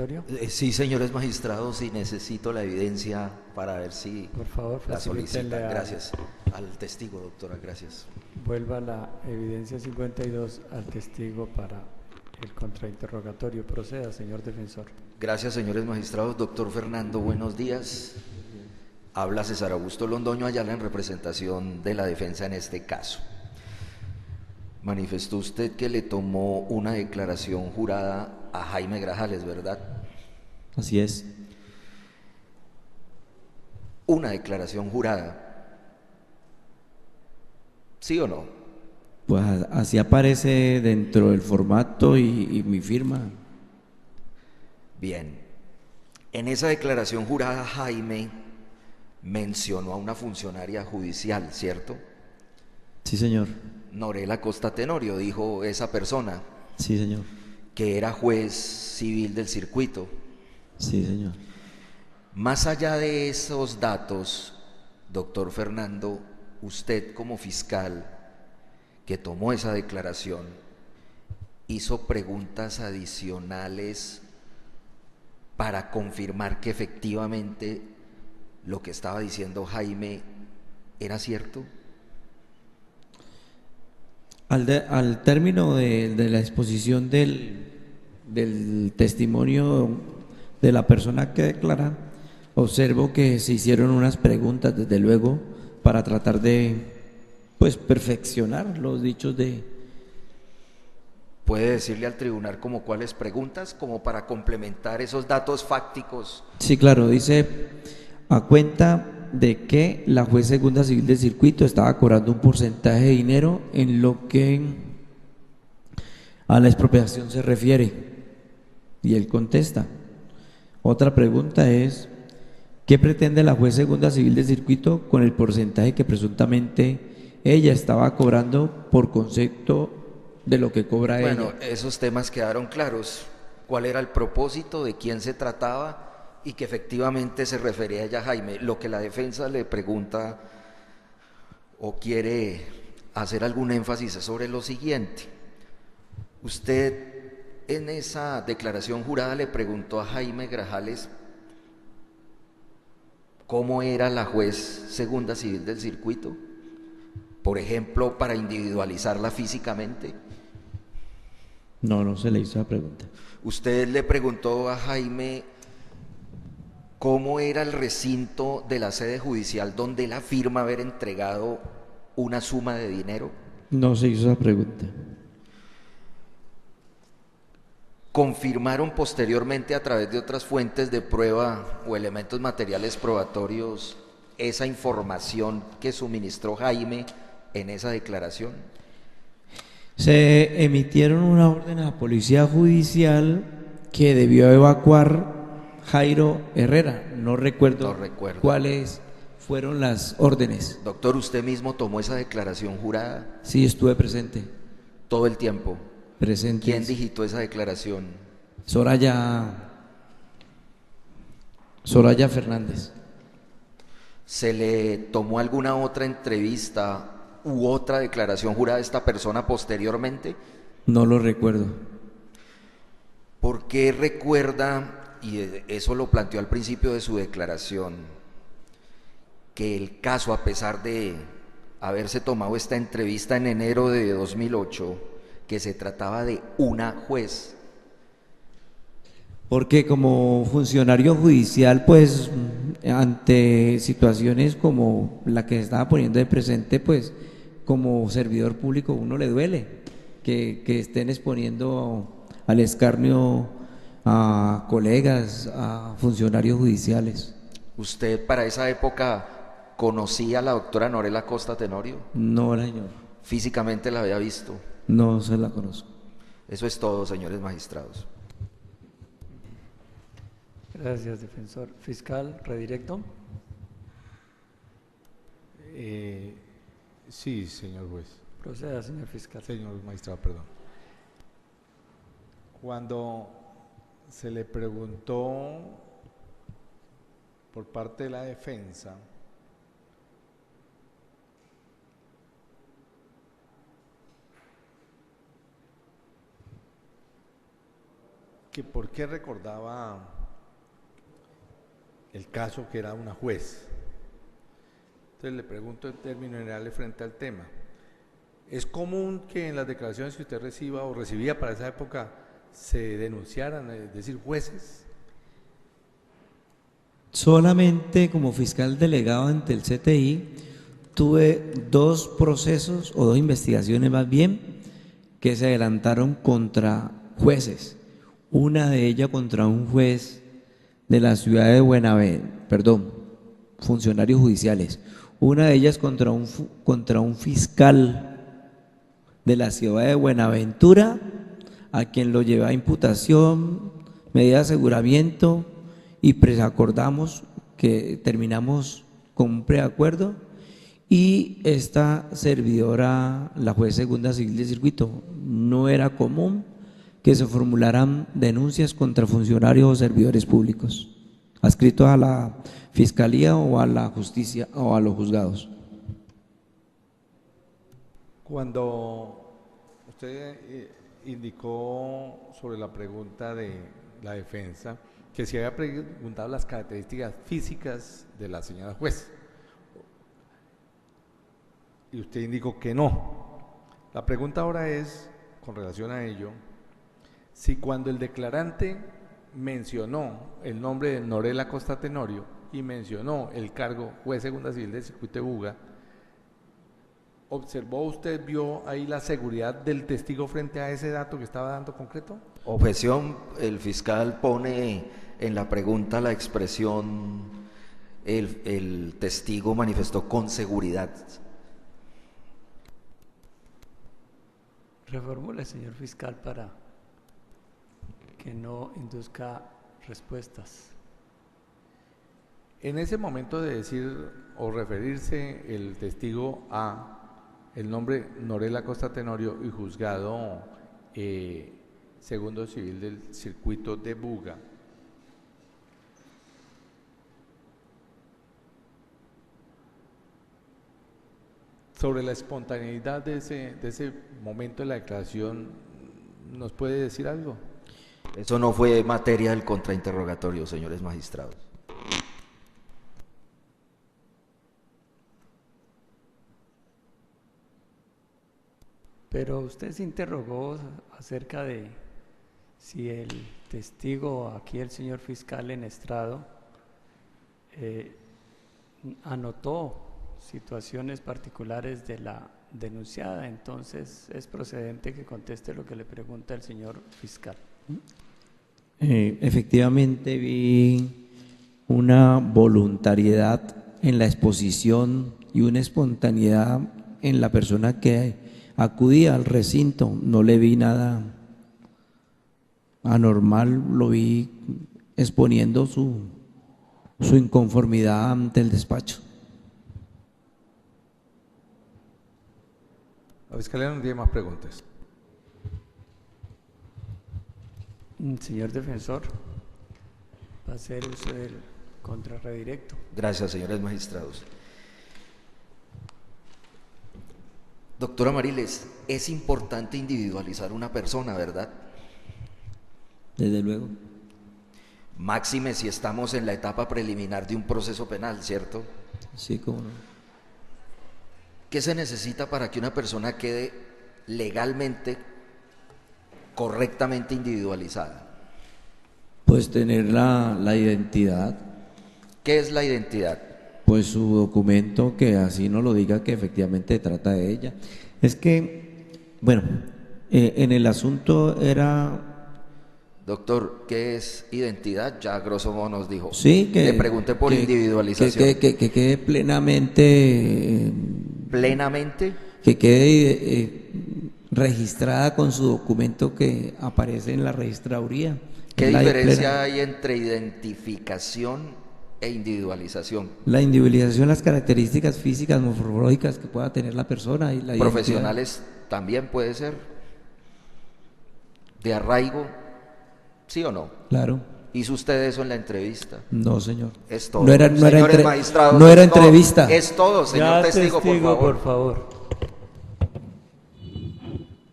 interrogatorio. Sí, señores magistrados, y necesito la evidencia para ver si Por favor, la facilítenle solicitan. Gracias. Al testigo, doctora, gracias. vuelva la evidencia 52 al testigo para el contrainterrogatorio. Proceda, señor defensor. Gracias, señores magistrados. Doctor Fernando, buenos días. Habla César Augusto Londoño Ayala en representación de la defensa en este caso. Manifestó usted que le tomó una declaración jurada a Jaime Grajales, ¿verdad? Así es. Una declaración jurada. ¿Sí o no? Pues así aparece dentro del formato y mi firma. Bien. En esa declaración jurada, Jaime mencionó a una funcionaria judicial, ¿cierto? Sí, señor. Norela Costa Tenorio, dijo esa persona, Sí, señor. que era juez civil del circuito. Sí, señor. Más allá de esos datos, doctor Fernando, usted como fiscal que tomó esa declaración, hizo preguntas adicionales para confirmar que efectivamente lo que estaba diciendo Jaime era cierto. Al término de la exposición del testimonio de la persona que declara, observo que se hicieron unas preguntas, desde luego, para tratar de, pues, perfeccionar los dichos de… ¿Puede decirle al tribunal como cuáles preguntas, como para complementar esos datos fácticos? Sí, claro, dice, a cuenta de que la juez segunda civil del circuito estaba cobrando un porcentaje de dinero en lo que a la expropiación se refiere. Y él contesta. Otra pregunta es, ¿qué pretende la juez segunda civil del circuito con el porcentaje que presuntamente ella estaba cobrando por concepto de lo que cobra Bueno, ella? esos temas quedaron claros. ¿Cuál era el propósito, de quién se trataba y que efectivamente se refería a ella, Jaime? Lo que la defensa le pregunta o quiere hacer algún énfasis es sobre lo siguiente. Usted en esa declaración jurada le preguntó a Jaime Grajales cómo era la juez segunda civil del circuito, por ejemplo, para individualizarla físicamente. No, no se le hizo la pregunta. Usted le preguntó a Jaime cómo era el recinto de la sede judicial donde él afirma haber entregado una suma de dinero. No se hizo esa pregunta. Confirmaron posteriormente a través de otras fuentes de prueba o elementos materiales probatorios esa información que suministró Jaime en esa declaración. Se emitieron una orden a la policía judicial que debió evacuar Jairo Herrera. No recuerdo No recuerda. cuáles fueron las órdenes. Doctor, usted mismo tomó esa declaración jurada Sí, estuve presente. todo el tiempo. Presente. ¿Quién digitó esa declaración? Soraya Fernández. ¿Se le tomó alguna otra entrevista u otra declaración jurada a esta persona posteriormente? No lo recuerdo. ¿Por qué recuerda, y eso lo planteó al principio de su declaración, que el caso, a pesar de haberse tomado esta entrevista en enero de 2008, que se trataba de una juez? Porque como funcionario judicial, pues ante situaciones como la que se estaba poniendo de presente, pues como servidor público uno le duele que estén exponiendo al escarnio a colegas, a funcionarios judiciales. ¿Usted para esa época conocía a la doctora Norela Costa Tenorio? No, señor, ¿Físicamente la había visto? no se la conozco. Eso es todo, señores magistrados. Gracias, defensor. Fiscal, redirecto. Sí, señor juez. Proceda, señor fiscal. Señor magistrado, perdón. Cuando se le preguntó por parte de la defensa que por qué recordaba el caso que era una juez. Entonces le pregunto en términos generales frente al tema. ¿Es común que en las declaraciones que usted reciba o recibía para esa época se denunciaran, es decir, jueces? Solamente como fiscal delegado ante el CTI tuve 2 procesos o 2 investigaciones más bien que se adelantaron contra jueces. Una de ellas contra un juez de la ciudad de funcionarios judiciales. Una de ellas contra un fiscal de la ciudad de Buenaventura, a quien lo llevé a imputación, medida de aseguramiento, y acordamos que terminamos con un preacuerdo, y esta servidora, la juez segunda civil de circuito. No era común que se formularan denuncias contra funcionarios o servidores públicos adscritos a la fiscalía o a la justicia o a los juzgados. Cuando usted indicó sobre la pregunta de la defensa que se había preguntado las características físicas de la señora juez, y usted indicó que no. La pregunta ahora es, con relación a ello, si cuando el declarante mencionó el nombre de Norela Costa Tenorio y mencionó el cargo juez segunda civil del circuito de Buga, ¿observó usted, vio ahí la seguridad del testigo frente a ese dato que estaba dando concreto? Objeción, el fiscal pone en la pregunta la expresión, el testigo manifestó con seguridad. Reformule, señor fiscal, para que no induzca respuestas. En ese momento de decir o referirse el testigo a el nombre Norela Costa Tenorio y juzgado segundo civil del circuito de Buga, sobre la espontaneidad de ese momento de la declaración, ¿nos puede decir algo? Eso no fue materia del contrainterrogatorio, señores magistrados. Pero usted se interrogó acerca de si el testigo, aquí el señor fiscal en estrado, anotó situaciones particulares de la denunciada. Entonces es procedente que conteste lo que le pregunta el señor fiscal. Efectivamente vi una voluntariedad en la exposición y una espontaneidad en la persona que acudía al recinto. No le vi nada anormal, lo vi exponiendo su inconformidad ante el despacho. La fiscalía no tiene más preguntas. Señor defensor, va a hacer uso del contrarredirecto. Gracias, señores magistrados. Doctora Mariles, es importante individualizar una persona, ¿verdad? Desde luego. Máxime si estamos en la etapa preliminar de un proceso penal, ¿cierto? Sí, cómo no. ¿Qué se necesita para que una persona quede legalmente, correctamente individualizada? Pues tener la identidad. ¿Qué es la identidad? Pues su documento que así nos lo diga que efectivamente trata de ella. Es que, bueno, en el asunto era... Doctor, ¿qué es identidad? Ya grosso modo nos dijo. Sí, que... Le pregunté por individualización. Que quede plenamente... ¿Plenamente? Que quede registrada con su documento que aparece en la registraduría. ¿Qué diferencia hay entre identificación e individualización? La individualización, las características físicas, morfológicas que pueda tener la persona y la profesionales identidad. También puede ser de arraigo, ¿sí o no? Claro. ¿Hizo usted eso en la entrevista? No, señor. Es todo. No era Señores magistrados, no era entrevista. Es todo, señor testigo, por favor.